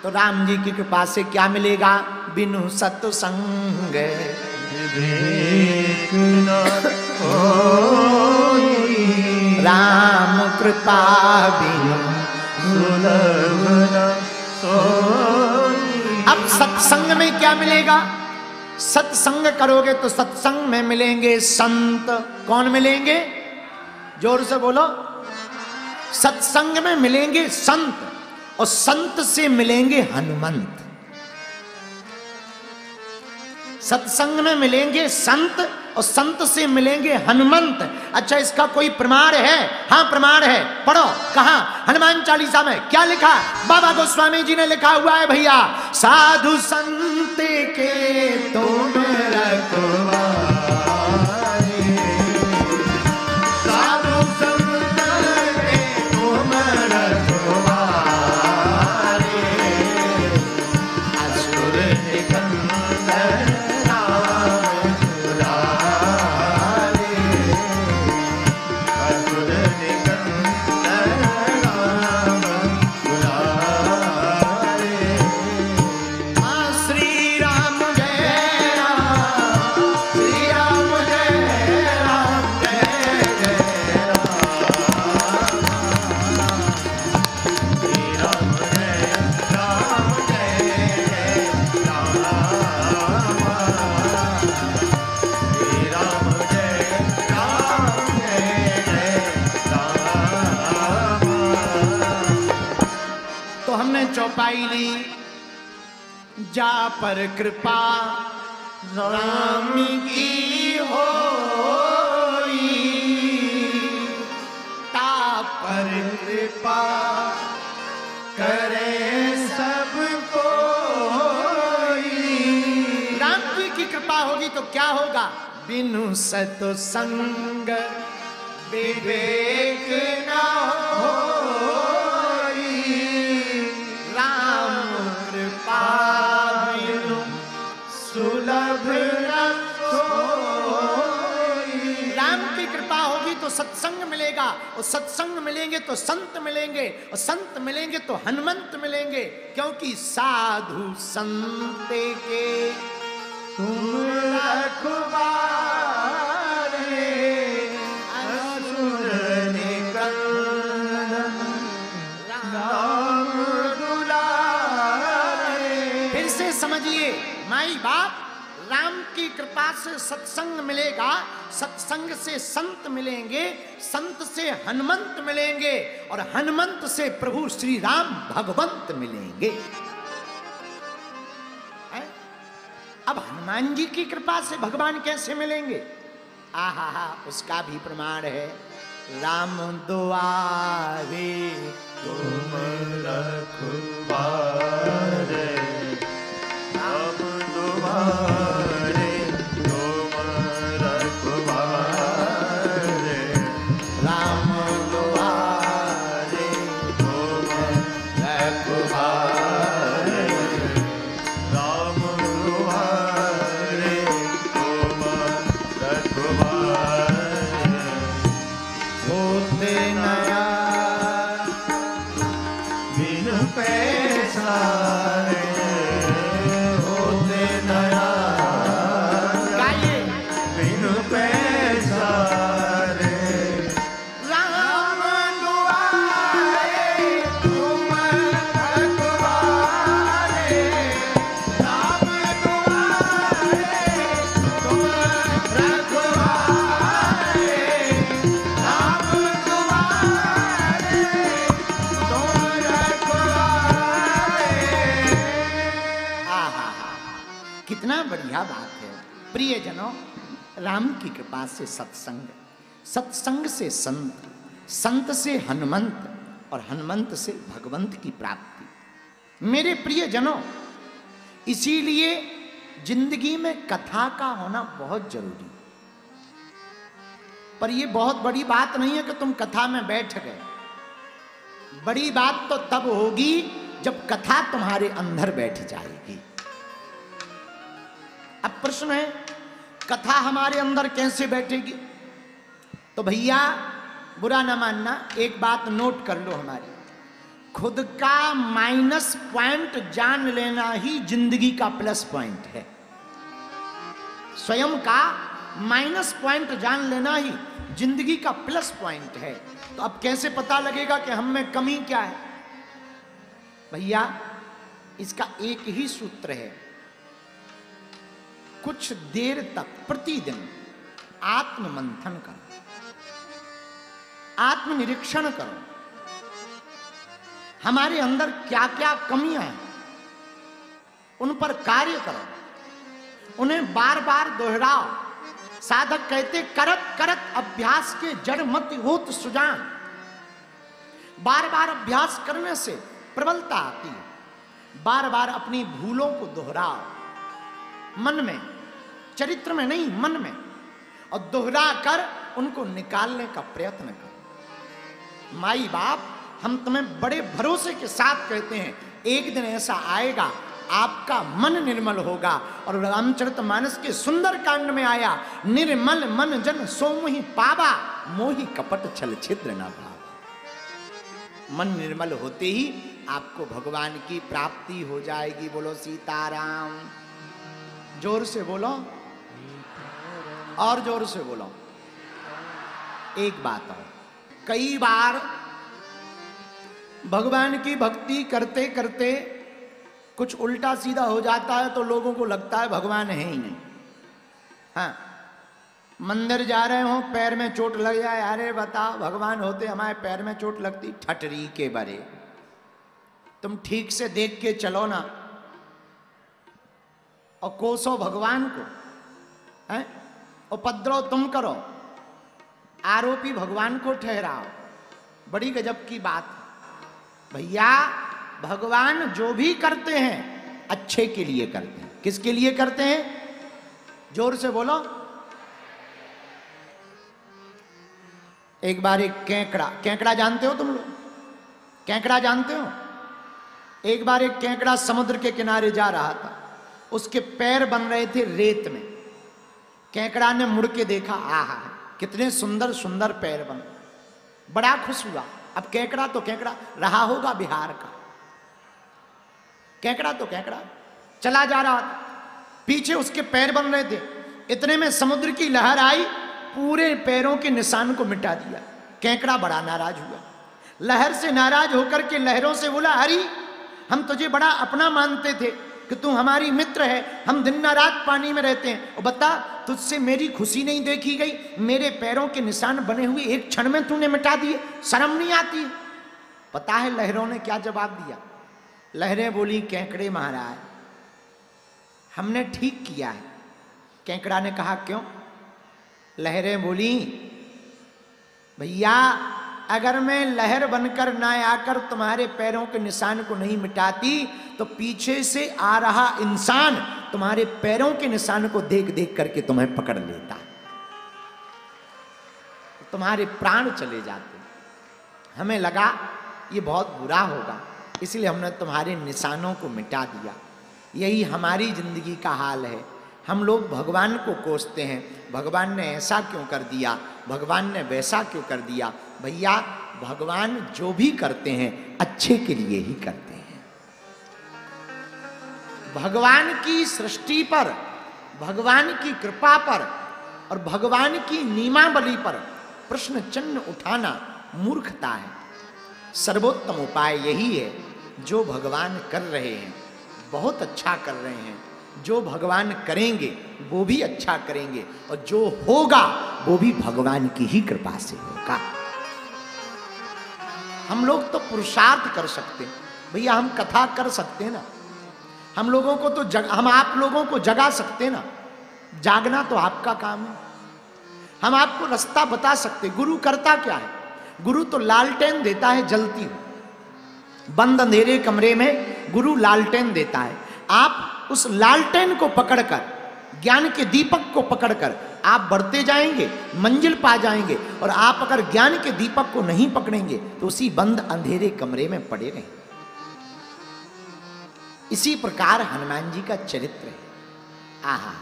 तो राम जी की कृपा से क्या मिलेगा? बिनु सत्संग विवेक न होई, राम कृपा बिनु सुलभ न सोई। अब सत्संग में क्या मिलेगा? सत्संग करोगे तो सत्संग में मिलेंगे संत। कौन मिलेंगे? जोर से बोलो। सत्संग में मिलेंगे संत और संत से मिलेंगे हनुमंत। सत्संग में मिलेंगे संत और संत से मिलेंगे हनुमंत। अच्छा, इसका कोई प्रमाण है? हाँ प्रमाण है, पढ़ो। कहा? हनुमान चालीसा में क्या लिखा? बाबा गोस्वामी जी ने लिखा हुआ है भैया, साधु संत के तुम रखवारे, साधु संत के तुम रखवारे, असुर निकंदन राम दुलारे, असुर निकंदन राम दुलारे। हाँ, श्री राम जय राम, श्री राम जय राम, जय जय श्री राम जय राम, जय राम, श्री राम जय राम, जय राम। तो हमने चौपाई ली, जा पर कृपा राम की होई, ता पर कृपा करे सब कोई, राम जी की कृपा होगी तो क्या होगा? बिनु सत्संग विवेक न होई, राम कृपा बिनु सुलभ न सोई। राम की कृपा होगी तो सत्संग मिलेगा और सत्संग मिलेंगे तो संत मिलेंगे और संत मिलेंगे तो हनुमंत मिलेंगे, क्योंकि साधु संत के तुम रखवारे, असुर निकंदन राम दुलारे। फिर से समझिए माई बाप, राम की कृपा से सत्संग मिलेगा, सत्संग से संत मिलेंगे, संत से हनुमंत मिलेंगे और हनुमंत से प्रभु श्री राम भगवंत मिलेंगे। हैं? अब हनुमान जी की कृपा से भगवान कैसे मिलेंगे? आहा हा, उसका भी प्रमाण है। राम दुआरे तुम रखवारे, राम दुआरे तुम रखवारे, राम दुआरे तुम रखवारे, राम दुआरे तुम रखवारे। होते नया बिनु पैसारे, होते नया गाइए। बिनु पैसारे, राम दुआरे तुम रखवारे, राम दुआरे तुम रखवारे, राम दुआरे तुम रखवारे। आहा हा, कितना बढ़िया बात है। प्रियजनों, राम की कृपा से सत्संग, सत्संग से संत, संत से हनुमंत और हनुमंत से भगवंत की प्राप्ति। मेरे प्रियजनों, इसीलिए जिंदगी में कथा का होना बहुत जरूरी। पर यह बहुत बड़ी बात नहीं है कि तुम कथा में बैठ गए। बड़ी बात तो तब होगी जब कथा तुम्हारे अंदर बैठ जाएगी। अब प्रश्न है, कथा हमारे अंदर कैसे बैठेगी? तो भैया बुरा ना मानना, एक बात नोट कर लो हमारी। खुद का माइनस पॉइंट जान लेना ही जिंदगी का प्लस पॉइंट है। स्वयं का माइनस पॉइंट जान लेना ही जिंदगी का प्लस पॉइंट है। तो अब कैसे पता लगेगा कि हम में कमी क्या है? भैया इसका एक ही सूत्र है, कुछ देर तक प्रतिदिन आत्ममंथन करो, आत्मनिरीक्षण करो, हमारे अंदर क्या क्या कमियां हैं उन पर कार्य करो, उन्हें बार बार दोहराओ। साधक कहते करत करत अभ्यास के जड़ मत होत सुजान। बार बार अभ्यास करने से प्रबलता आती है। बार बार अपनी भूलों को दोहराओ, मन में, चरित्र में नहीं, मन में, और दोहरा कर उनको निकालने का प्रयत्न करो। माई बाप हम तुम्हें बड़े भरोसे के साथ कहते हैं, एक दिन ऐसा आएगा आपका मन निर्मल होगा। और रामचरितमानस के सुंदर कांड में आया, निर्मल मन जन सो मोहि पावा, मोहि कपट छल छिद्र न भावा। मन निर्मल होते ही आपको भगवान की प्राप्ति हो जाएगी। बोलो सीताराम। जोर से बोलो, और जोर से बोलो। एक बात और, कई बार भगवान की भक्ति करते करते कुछ उल्टा सीधा हो जाता है तो लोगों को लगता है भगवान है ही नहीं। हाँ, मंदिर जा रहे हो, पैर में चोट लग जाए, अरे बताओ भगवान होते हमारे पैर में चोट लगती? ठटरी के बरे, तुम ठीक से देख के चलो ना, और कोसो भगवान को, हैं? उपद्रव तुम करो, आरोपी भगवान को ठहराओ। बड़ी गजब की बात। भैया भगवान जो भी करते हैं अच्छे के लिए करते हैं। किसके लिए करते हैं? जोर से बोलो। एक बार एक केकड़ा, केकड़ा जानते हो तुम लोग? केकड़ा जानते हो? एक बार एक केकड़ा समुद्र के किनारे जा रहा था, उसके पैर बन रहे थे रेत में। केकड़ा ने मुड़ के देखा, आहा कितने सुंदर सुंदर पैर बन, बड़ा खुश हुआ। अब केकड़ा तो केकड़ा रहा होगा बिहार का, केकड़ा तो केकड़ा चला जा रहा था, पीछे उसके पैर बन रहे थे। इतने में समुद्र की लहर आई, पूरे पैरों के निशान को मिटा दिया। केकड़ा बड़ा नाराज हुआ, लहर से नाराज होकर के लहरों से बोला, हरी हम तुझे बड़ा अपना मानते थे कि तू हमारी मित्र है, हम दिन ना रात पानी में रहते हैं, और बता तुझसे मेरी खुशी नहीं देखी गई, मेरे पैरों के निशान बने हुए एक क्षण में तूने मिटा दिए, शर्म नहीं आती? पता है लहरों ने क्या जवाब दिया? लहरें बोली, केकड़े महाराज हमने ठीक किया है। केकड़ा ने कहा क्यों? लहरें बोली, भैया अगर मैं लहर बनकर ना आकर तुम्हारे पैरों के निशान को नहीं मिटाती तो पीछे से आ रहा इंसान तुम्हारे पैरों के निशान को देख देख करके तुम्हें पकड़ लेता, तुम्हारे प्राण चले जाते। हमें लगा ये बहुत बुरा होगा, इसलिए हमने तुम्हारे निशानों को मिटा दिया। यही हमारी जिंदगी का हाल है। हम लोग भगवान को कोसते हैं, भगवान ने ऐसा क्यों कर दिया, भगवान ने वैसा क्यों कर दिया। भैया भगवान जो भी करते हैं अच्छे के लिए ही करते हैं। भगवान की सृष्टि पर, भगवान की कृपा पर और भगवान की नियमावली पर प्रश्न चिन्ह उठाना मूर्खता है। सर्वोत्तम उपाय यही है, जो भगवान कर रहे हैं बहुत अच्छा कर रहे हैं, जो भगवान करेंगे वो भी अच्छा करेंगे, और जो होगा वो भी भगवान की ही कृपा से होगा। हम लोग तो पुरुषार्थ कर सकते हैं भैया, हम कथा कर सकते हैं ना, हम लोगों को तो हम आप लोगों को जगा सकते हैं ना, जागना तो आपका काम है। हम आपको रास्ता बता सकते। गुरु करता क्या है? गुरु तो लालटेन देता है जलती हुई, बंद अंधेरे कमरे में गुरु लालटेन देता है। आप उस लालटेन को पकड़कर, ज्ञान के दीपक को पकड़कर आप बढ़ते जाएंगे, मंजिल पा जाएंगे। और आप अगर ज्ञान के दीपक को नहीं पकड़ेंगे तो उसी बंद अंधेरे कमरे में पड़े रहेंगे। इसी प्रकार हनुमान जी का चरित्र है। आहा।